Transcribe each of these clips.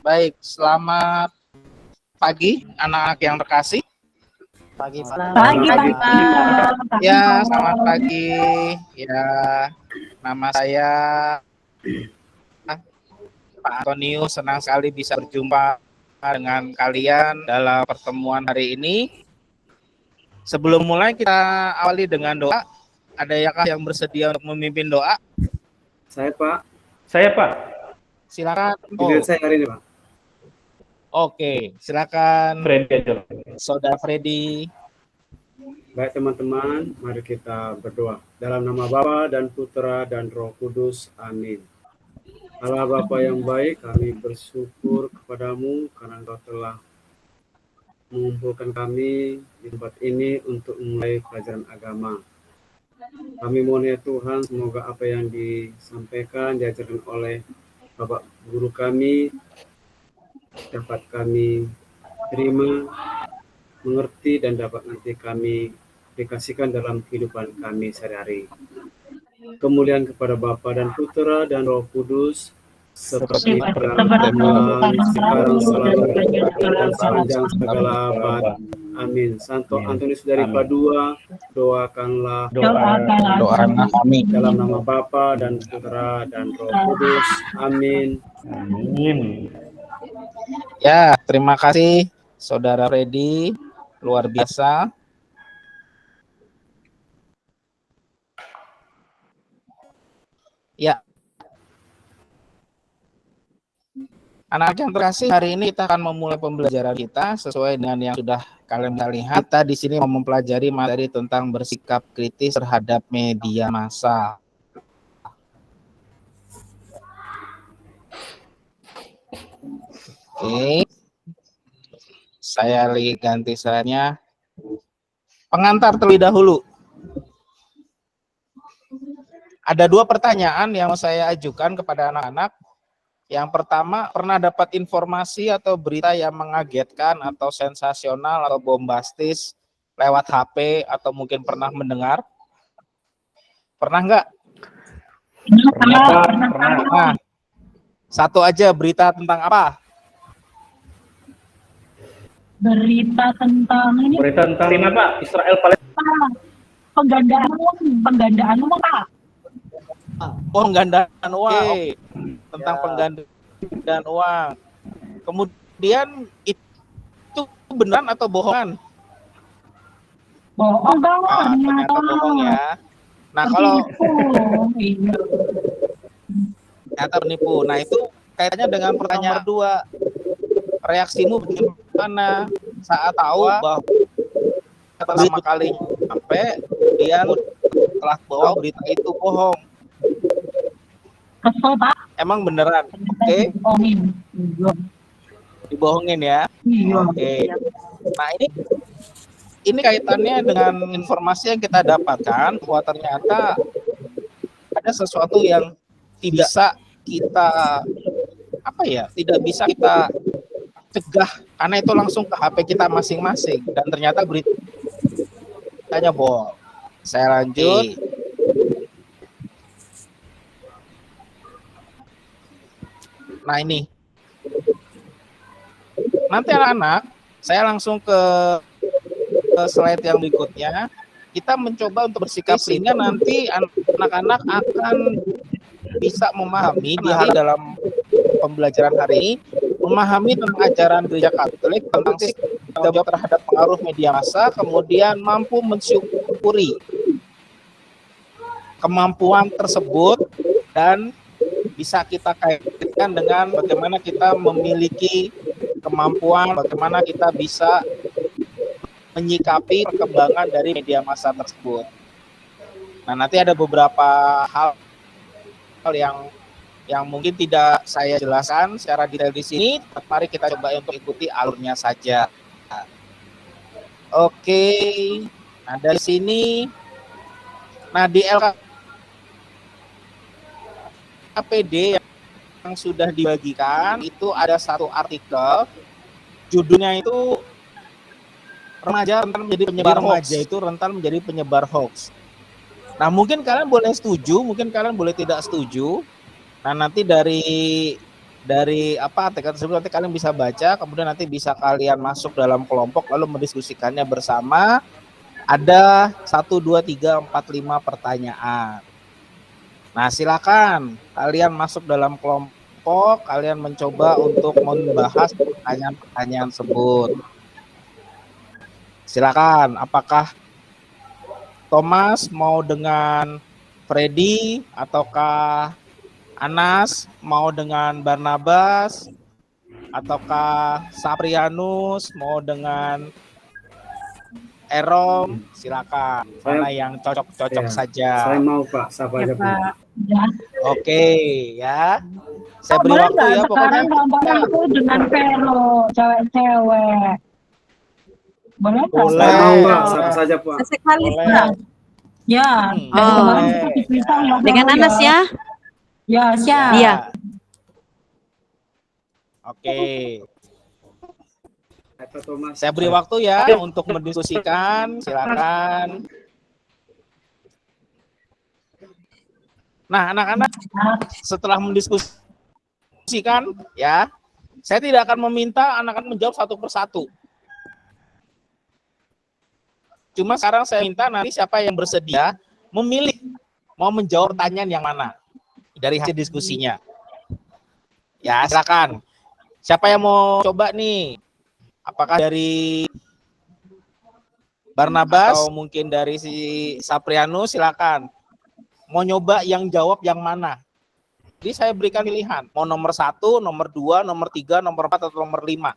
Baik, selamat pagi anak-anak yang terkasih. Pagi, Pagi. Ya, selamat pagi. Ya, nama saya Pak Antonius. Senang sekali bisa berjumpa dengan kalian dalam pertemuan hari ini. Sebelum mulai kita awali dengan doa. Ada yang bersedia untuk memimpin doa? Saya, Pak. Silakan. Giliran saya hari ini, Pak. Oke, silakan Freddy aja. Saudara Freddy. Baik teman-teman, mari kita berdoa. Dalam nama Bapa dan Putra dan Roh Kudus. Amin. Allah Bapa yang baik, kami bersyukur kepadamu karena Engkau telah mengumpulkan kami di tempat ini untuk memulai pelajaran agama. Kami mohon ya Tuhan, semoga apa yang disampaikan, diajarkan oleh Bapak Guru kami, dapat kami terima, mengerti, dan dapat nanti kami aplikasikan dalam kehidupan kami sehari-hari. Kemuliaan kepada Bapa dan Putra dan Roh Kudus, seperti pertama, sekarang, selalu, dan sepanjang segala abad. Amin. Santo Antonius dari Padua, doakanlah kami. dalam nama Bapa dan Putra dan Roh Kudus. Amin. Amin. Ya, terima kasih Saudara Freddy, luar biasa. Ya, anak yang terkasih, hari ini kita akan memulai pembelajaran kita sesuai dengan yang sudah kalian bisa lihat. Kita di sini mau mempelajari materi tentang bersikap kritis terhadap media massa. Oke, saya lagi ganti slide-nya. Pengantar terlebih dahulu. Ada dua pertanyaan yang saya ajukan kepada anak-anak. Yang pertama, pernah dapat informasi atau berita yang mengagetkan atau sensasional atau bombastis lewat HP atau mungkin pernah mendengar? Pernah nggak? Pernah. Nah, satu aja, berita tentang apa? Berita tentang ini apa? Israel Palestina. penggandaan uang Pak. Penggandaan uang. Oke. Tentang penggandaan uang. Kemudian itu beneran atau bohongan? Bohong Nah, ternyata bohong ya. Nah, kalau ternyata penipu. Nah, itu kaitannya dengan pertanyaan kedua. Reaksimu bagaimana saat tahu bahwa pertama kali sampai dia telah bahwa berita itu bohong? Kesel Pak. Emang beneran? Oke. Dibohongin ya. Iya. Oke. Nah, ini kaitannya dengan informasi yang kita dapatkan bahwa ternyata ada sesuatu yang tidak bisa kita tidak bisa kita cegah karena itu langsung ke HP kita masing-masing dan ternyata beritanya bohong. Saya lanjut. Nah, ini nanti anak-anak, saya langsung ke slide yang berikutnya. Kita mencoba untuk bersikap sehingga nanti anak-anak akan bisa memahami dalam pembelajaran hari ini, memahami tentang ajaran gereja Katolik tentang jawab terhadap pengaruh media massa, kemudian mampu mensyukuri kemampuan tersebut dan bisa kita kaitkan dengan bagaimana kita memiliki kemampuan, bagaimana kita bisa menyikapi perkembangan dari media massa tersebut. Nah, nanti ada beberapa hal yang mungkin tidak saya jelaskan secara detail di sini. Mari kita coba untuk ikuti alurnya saja. Oke. Nah, dari sini, di LKPD yang sudah dibagikan itu ada satu artikel, judulnya itu remaja rentan menjadi penyebar hoax. Nah, mungkin kalian boleh setuju, mungkin kalian boleh tidak setuju. Nah, nanti dari dari apa artikel tersebut nanti kalian bisa baca, kemudian nanti bisa kalian masuk dalam kelompok lalu mendiskusikannya bersama. Ada 1, 2, 3, 4, 5 pertanyaan. Nah, silakan kalian masuk dalam kelompok, kalian mencoba untuk membahas pertanyaan-pertanyaan tersebut. Silakan, apakah Thomas mau dengan Freddy ataukah Anas mau dengan Barnabas ataukah Saprianus mau dengan Erom? Silakan, mana yang cocok-cocok Ya, saja. Saya mau Pak, siapa aja Pak. Ya. Oke, ya. Saya beri Boleh waktu nggak ya pokoknya. sekarang kelompoknya itu dengan Vero, cewek-cewek. Boleh nggak? Boleh. Saya mau Pak, siapa saja Pak. Sekali Boleh. Pak. Ya, Hmm, dari kemarin boleh. kita dipisah ya. Dengan Vero, Anas ya. Ya, siap. Iya. Oke. Pak Thomas. Saya beri waktu ya untuk mendiskusikan. Silakan. Nah, anak-anak setelah mendiskusikan ya, saya tidak akan meminta anak-anak menjawab satu persatu. Cuma sekarang saya minta nanti siapa yang bersedia memilih mau menjawab pertanyaan yang mana dari hasil diskusinya. Ya, silakan. Siapa yang mau coba nih? Apakah dari Barnabas atau mungkin dari si Saprianus? Silakan. Mau nyoba yang jawab yang mana? Jadi saya berikan pilihan. Mau nomor 1, nomor 2, nomor 3, nomor 4, atau nomor 5.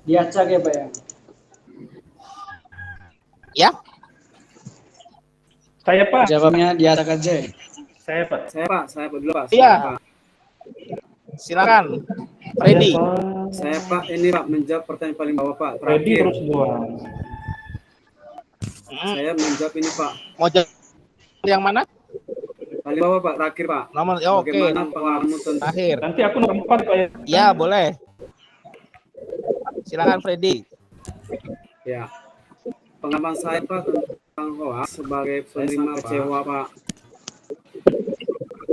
Diacak ya Pak ya? Ya? Saya Pak. Jawabnya diacak aja. Saya Pak. Saya Pak dulu Pak. Iya. Saya, Pak. Silakan. Freddy. Saya Pak ini Pak menjawab pertanyaan paling bawah Pak. Ready Terakhir. terus dua. Saya menjawab ini Pak. Mau jawab yang mana? Paling bawah Pak, terakhir Pak. Nomor ya, oke. Bagaimana pengalamanmu tentang Terakhir. Nanti aku nomor 4 Pak ya. Ya, boleh. Silakan Freddy. ya pengalaman saya Pak tentang hoax sebagai penerima kecewa Pak.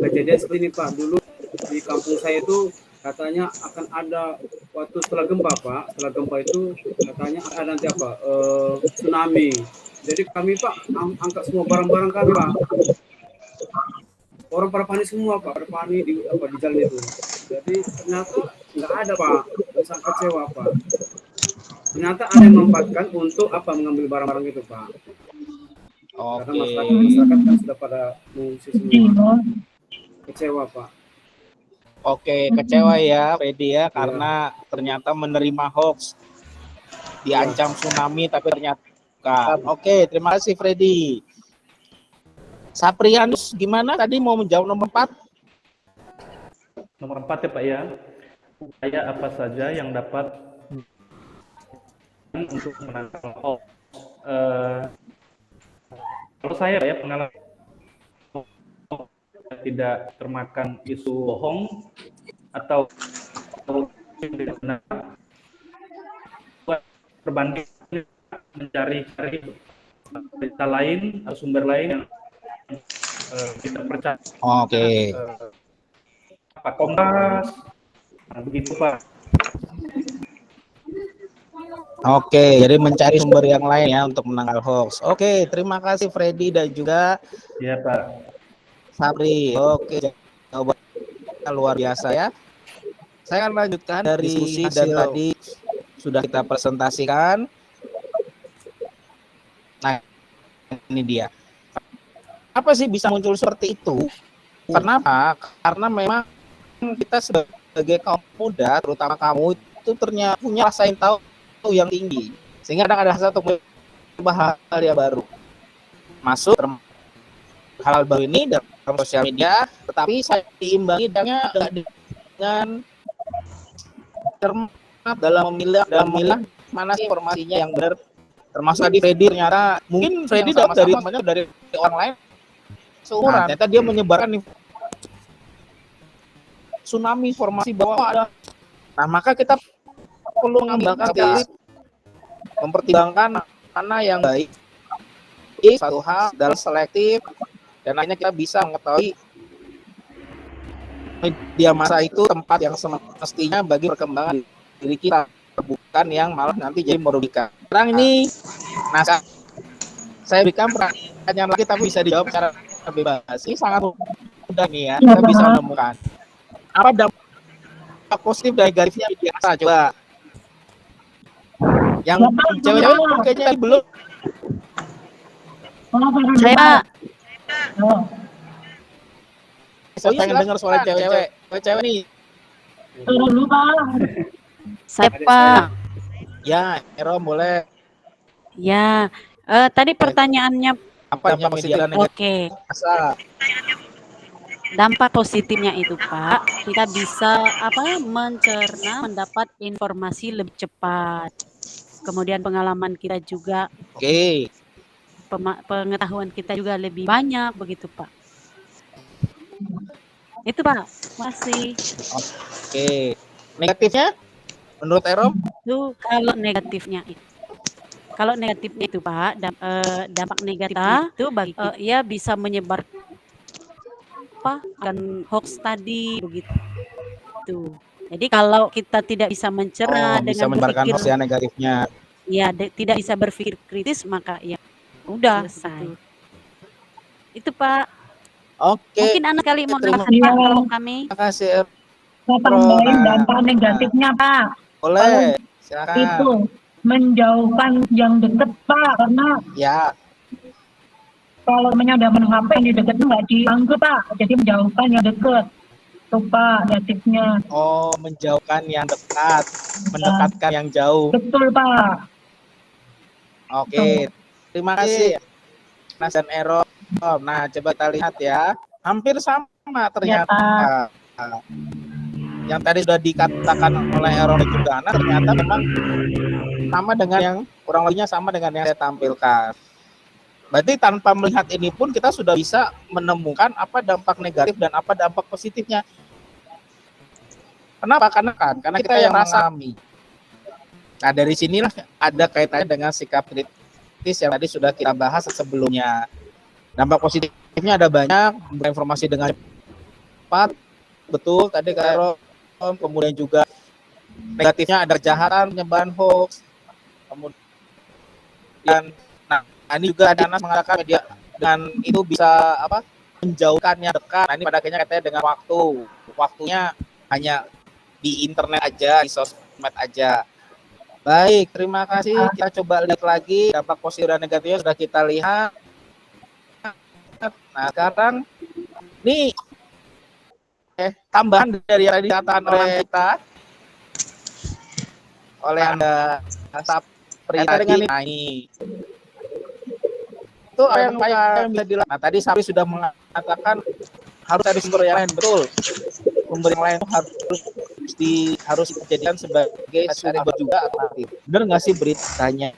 Kejadian seperti ini Pak, dulu di kampung saya itu katanya akan ada waktu setelah gempa Pak, setelah gempa itu katanya ada nanti apa tsunami. Jadi kami Pak angkat semua barang-barang kami Pak. Orang pada panik semua Pak, pada panik di jalan itu. Jadi ternyata nggak ada Pak, sangat kecewa Pak. Ternyata ada yang memanfaatkan untuk mengambil barang-barang itu Pak. Karena Oke. masyarakat kan sudah pada mengungsi semua. Kecewa Pak. Oke, kecewa ya Freddy ya karena ternyata menerima hoax. Diancam tsunami tapi ternyata bukan. Oke, terima kasih Freddy. Saprianus gimana tadi mau menjawab nomor 4? Nomor 4 ya Pak ya. Upaya apa saja yang dapat untuk menangkal hoax. Kalau saya ya pengalaman tidak termakan isu bohong atau tidak benar, berbanding mencari berita lain atau sumber lain yang kita percaya. Oke. Pak Kompas, begitu Pak. Oke, jadi mencari sumber yang lain ya untuk menangkal hoax. Oke, terima kasih Freddy dan juga Ya Pak. Sabri. Oke, jawabannya luar biasa ya. Saya akan lanjutkan dari diskusi dan tadi sudah kita presentasikan. Nah, ini dia. Apa sih bisa muncul seperti itu? Kenapa? Karena memang kita sebagai kaum muda, terutama kamu itu ternyata punya rasa ingin tahu yang tinggi. Sehingga ada satu hal yang baru. Masuk hal baru ini dalam sosial media, tetapi saya diimbangi dengan cermat dalam memilah mana sih informasinya yang benar. Termasuk tadi Freddy ternyata mungkin Freddy dapat dari orang lain seumuran. Ternyata dia menyebarkan tsunami informasi bahwa ada. Nah, maka kita perlu mempertimbangkan mana yang baik. Satu hal dalam selektif dan akhirnya kita bisa mengetahui media massa itu tempat yang semestinya bagi perkembangan diri kita, bukan yang malah nanti jadi merugikan. Sekarang ini, nah saya berikan pertanyaan lagi tapi bisa dijawab secara bebas. Ini sangat mudah nih ya, kita bisa menemukan apa dampak positif dan negatifnya biasa. Coba yang cewek-cewek kayaknya belum. Saya Saya pengen dengar suara cewek-cewek. Cewek nih. Turun dulu, Pak. saya Pak. Ya, Ero boleh. Ya, tadi pertanyaannya Apa yang positif dan negatif? oke. Masa? Dampak positifnya itu Pak, kita bisa mencerna, mendapat informasi lebih cepat. Kemudian pengalaman kita juga, Oke. pengetahuan kita juga lebih banyak begitu Pak. Itu Pak, makasih. Oke. Negatifnya? Menurut Ero? Itu kalau negatifnya itu Pak, dampak negatif itu bagi ya bisa menyebar dan hoax tadi begitu. Jadi kalau kita tidak bisa mencerna Bisa dengan menyebarkan berpikir, hoax yang negatifnya. ya tidak bisa berpikir kritis, maka ya udah selesai. Itu Pak. Oke. Mungkin anak kali mau Terima nambah Pak, tolong kami. kasih Ero. Saya tambahin dampak negatifnya, Pak. Boleh. Silakan. Itu menjauhkan yang deket, Pak. Karena Ya. kalau udah main HP yang di deket itu nggak dianggap, Pak. Jadi menjauhkan yang deket. Itu, Pak, negatifnya. Oh, menjauhkan yang dekat, mendekatkan yang jauh. Betul, Pak. Oke. Terima kasih Mas dan Ero. Nah, coba kita lihat ya. Hampir sama ternyata. Yang tadi sudah dikatakan oleh Ero dan juga Ana, ternyata memang sama dengan yang kurang lebihnya sama dengan yang saya tampilkan. Berarti tanpa melihat ini pun kita sudah bisa menemukan apa dampak negatif dan apa dampak positifnya. Kenapa? Karena kita yang mengalami. Nah, dari sinilah ada kaitannya dengan sikap kritis yang tadi sudah kita bahas sebelumnya. Dampak positifnya ada banyak, informasi dengan cepat, betul tadi Kak, kemudian juga negatifnya ada kejahatan, penyebaran hoax, kemudian ini juga ada Anas mengatakan media dengan itu bisa menjauhkannya dekat. Nah, ini pada akhirnya katanya dengan waktunya hanya di internet aja, di sosmed aja. Baik, terima kasih. Kita coba lihat lagi dampak positif dan negatifnya sudah kita lihat. Nah, sekarang ini tambahan dari yang tadi dikatakan oleh kita, oleh Anda Sapri tadi. Nah, ini itu yang bisa dilakukan. Nah, tadi Sapri sudah mengatakan harus ada sumber yang lain, betul. Sumber yang lain harus dijadikan sebagai sumber juga alternatif. Benar nggak sih beritanya?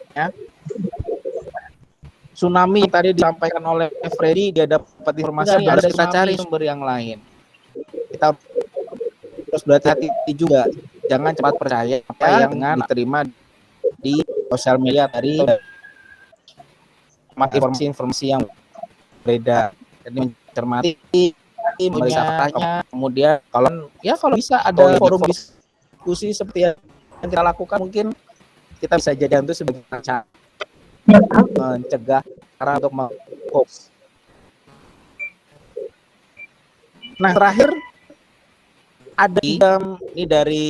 Tsunami tadi disampaikan oleh Freddy, dia dapat informasi, harus kita cari sumber yang lain. Kita harus berhati-hati juga, jangan cepat percaya apa yang diterima di sosial media dari informasi yang beredar. Jadi mencermati, memeriksa faktanya, kemudian kalau bisa ada forum diskusi seperti yang kita lakukan, mungkin kita bisa jadikan itu sebagai cara mencegah cara untuk hoax. Nah, terakhir ada ini dari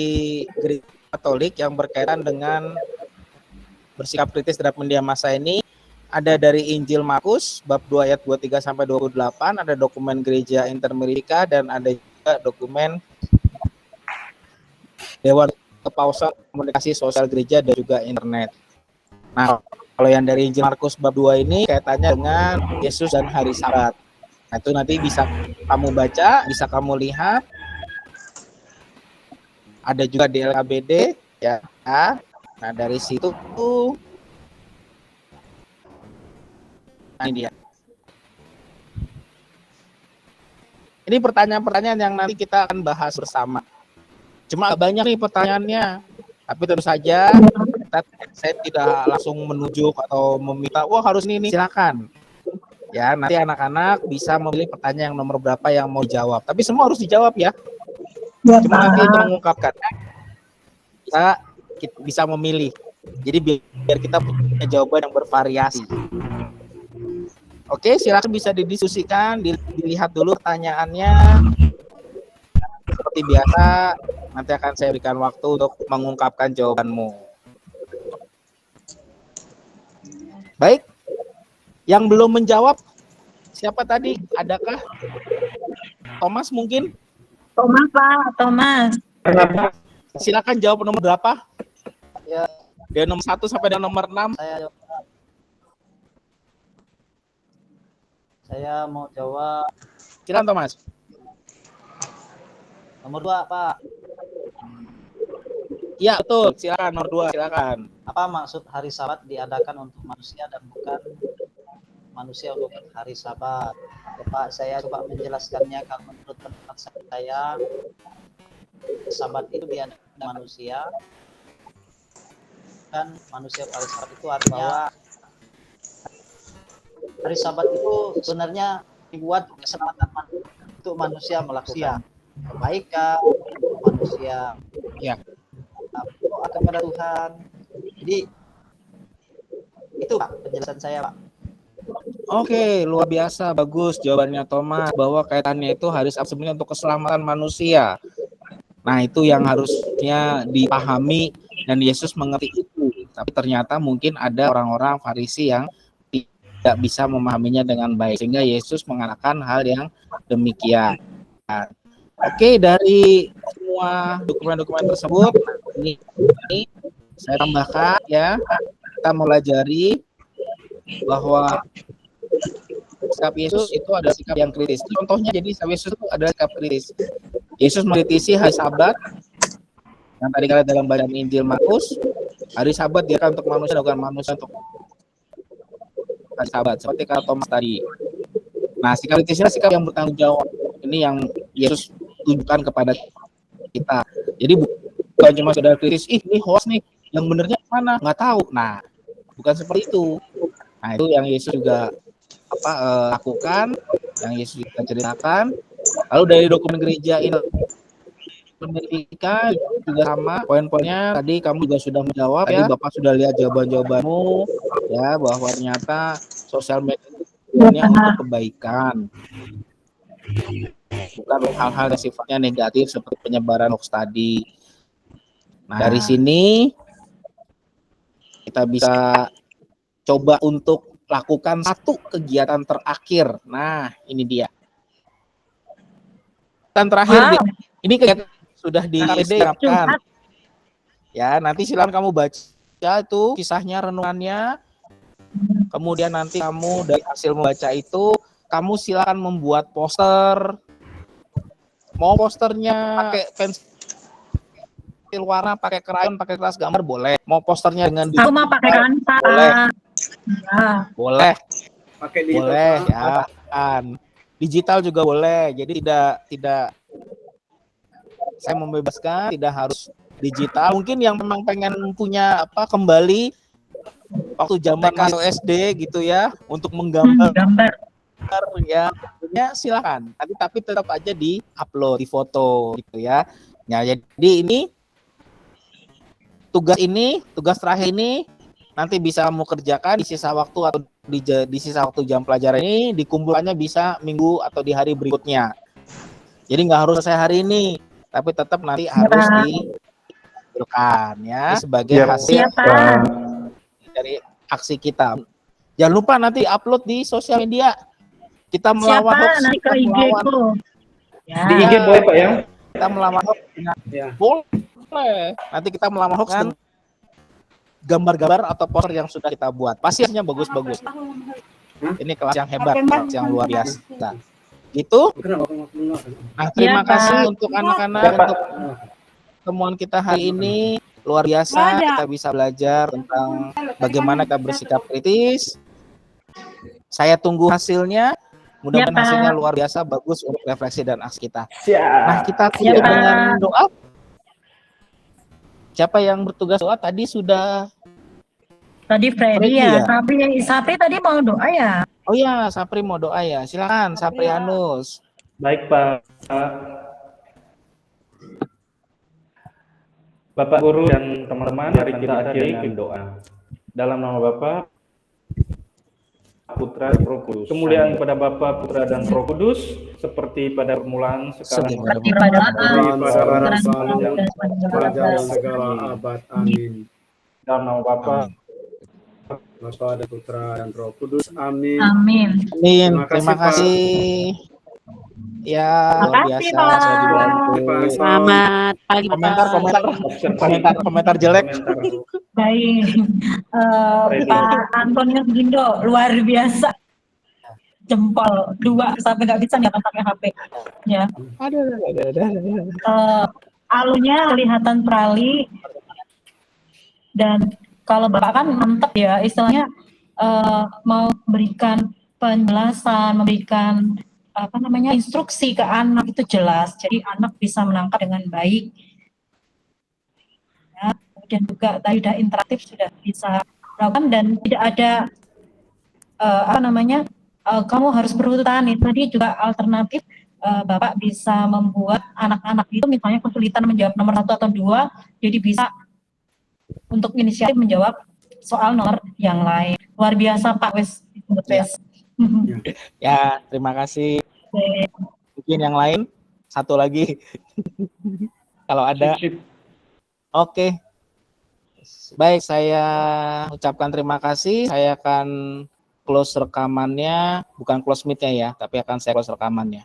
Gereja Katolik yang berkaitan dengan bersikap kritis terhadap media massa ini. Ada dari Injil Markus bab 2 ayat 23 sampai 28, ada dokumen Gereja Interamerika dan ada juga dokumen Dewan Kepausan Komunikasi Sosial Gereja dan juga Internet. Nah, kalau yang dari Injil Markus bab 2 ini kaitannya dengan Yesus dan hari Sabat. Nah, itu nanti bisa kamu baca, bisa kamu lihat. Ada juga di LKBD ya. Nah, dari situ ini dia. Ini pertanyaan-pertanyaan yang nanti kita akan bahas bersama. Cuma banyak nih pertanyaannya. Tapi tentu saja saya tidak langsung menunjuk atau meminta, wah harus ini, silakan. Ya, nanti anak-anak bisa memilih pertanyaan yang nomor berapa yang mau jawab. Tapi semua harus dijawab ya. Ya, Cuma nanti Pak. untuk mengungkapkannya kita bisa memilih. Jadi biar kita punya jawaban yang bervariasi. Oke, silakan bisa didiskusikan, dilihat dulu pertanyaannya. Seperti biasa, nanti akan saya berikan waktu untuk mengungkapkan jawabanmu. Baik, yang belum menjawab, siapa tadi? Adakah? Thomas mungkin? Thomas, Pak. Thomas. Silakan jawab nomor berapa? Ya, Dari nomor 1 sampai dengan nomor 6. saya mau jawab Silakan Thomas. nomor 2, Pak. Ya, betul. Silakan nomor 2, silakan. Apa maksud hari Sabat diadakan untuk manusia dan bukan manusia untuk hari Sabat? Ya, Pak, saya coba menjelaskannya. Kalau menurut pendapat saya, Sabat itu diadakan manusia, kan manusia hari Sabat itu artinya hari Sabat itu sebenarnya dibuat kesempatan untuk manusia melakukan kebaikan, untuk manusia Ya. berdoa kepada Tuhan. Jadi itu Pak penjelasan saya, Pak. Oke, luar biasa, bagus jawabannya Thomas, bahwa kaitannya itu hari Sabat sebenarnya untuk keselamatan manusia. Nah, itu yang harusnya dipahami dan Yesus mengerti itu. Tapi ternyata mungkin ada orang-orang Farisi yang tidak bisa memahaminya dengan baik, sehingga Yesus mengatakan hal yang demikian. Oke, dari semua dokumen-dokumen tersebut, ini saya tambahkan ya, kita melajari bahwa sikap Yesus itu adalah sikap yang kritis. Contohnya, jadi sikap Yesus itu adalah sikap kritis. Yesus mengkritisi hari Sabat, yang tadi kalian dalam bacaan Injil Markus, hari Sabat dia untuk manusia, bukan manusia untuk hari Sabat, seperti kata Thomas tadi. Nah, sikap kritisnya sikap yang bertanggung jawab. Ini yang Yesus tunjukkan kepada kita. Jadi bukan cuma saudara kritis, ini hoax nih, yang benernya mana? Nggak tahu. Nah, bukan seperti itu. Nah, itu yang Yesus juga lakukan, yang Yesus juga ceritakan. Lalu dari dokumen gereja ini Amerika juga sama, poin-poinnya tadi kamu juga sudah menjawab ya. Tadi Bapak sudah lihat jawaban-jawabanmu ya, bahwa ternyata sosial media itu untuk kebaikan, bukan hal-hal yang sifatnya negatif seperti penyebaran hoax tadi. Nah, dari sini kita bisa coba untuk lakukan satu kegiatan terakhir. Nah, ini dia. Kegiatan terakhir ini kegiatan sudah disiapkan. Ya, nanti silakan kamu baca itu kisahnya, renungannya. Kemudian nanti kamu dari hasil membaca itu, kamu silakan membuat poster. Mau posternya pakai pensil warna, pakai krayon, pakai kertas gambar boleh. Mau posternya dengan Aku mau pakai kanva. boleh. Ya. Boleh. Pakai digital, Boleh Pak. ya. Kan. Digital juga boleh. Jadi tidak saya membebaskan, tidak harus digital. Mungkin yang memang pengen punya kembali waktu zaman atau SD gitu ya, untuk menggambar Gambar. ya silakan. Tapi tetap aja di-upload, di foto gitu ya. Nah, jadi ini tugas terakhir ini nanti bisa kamu kerjakan di sisa waktu atau di sisa waktu jam pelajaran ini, dikumpulkannya bisa minggu atau di hari berikutnya. Jadi nggak harus selesai hari ini, tapi tetap nanti harus dikumpulkan ya sebagai hasil dari aksi kita. Jangan lupa nanti upload di sosial media. Kita melawan hoax. Nanti ke IG ku. Ya. Di IG boleh Pak ya? Kita melawan hoax. Ya. Boleh. Nanti kita melawan hoax dengan gambar-gambar atau poster yang sudah kita buat. Pastinya bagus-bagus. Ini kelas yang hebat, kelas yang luar biasa. Gitu. Nah, terima kasih untuk anak-anak untuk pertemuan kita hari ini. Luar biasa, kita bisa belajar tentang bagaimana kita bersikap kritis. Saya tunggu hasilnya. Mudah-mudahan hasilnya luar biasa, bagus untuk refleksi dan aksi kita. Nah, kita tutup dengan doa. Siapa yang bertugas doa? Tadi sudah. Tadi Freddy ya. Sapri tadi mau doa ya. Oh ya, Sapri mau doa ya. Silakan, Sapri Anus. Baik Pak. Bapak Guru dan teman-teman, mari kita akhiri dengan doa. Dalam nama Bapa, Putra, Roh Kudus. Kemuliaan kepada Bapa, Putra, dan Roh Kudus, seperti pada permulaan, sekarang, Seperti pada sekarang, sekarang, selalu, dan pada sekarang. segala abad. Amin. dalam nama Bapa, Bapa dan Putra dan Roh Kudus. Amin. Amin. Amin. Terima Terima kasih, kasih. Ya, luar Makasih, biasa. Pak. Saya dibantu. Selamat pagi, Komentar, Pak. komentar, observasi, komentar jelek. komentar. Baik. Pak Antonius Gindo, luar biasa. Jempol 2 sampai nggak bisa nggak pakai HP. Ya. Ada. Alunya kelihatan perali dan kalau Bapak kan mantep ya, istilahnya mau memberikan penjelasan, memberikan instruksi ke anak itu jelas, jadi anak bisa menangkap dengan baik. Ya, kemudian juga tadi sudah interaktif, sudah bisa melakukan dan tidak ada kamu harus berurutan. Tadi juga alternatif Bapak bisa membuat anak-anak itu misalnya kesulitan menjawab nomor 1 atau 2, jadi bisa untuk inisiatif menjawab soal nomor yang lain. Luar biasa Pak Wes. Ya, terima kasih. Mungkin yang lain satu lagi kalau ada. Oke. Baik, saya ucapkan terima kasih. Saya akan close rekamannya, bukan close meet-nya ya, tapi akan saya close rekamannya.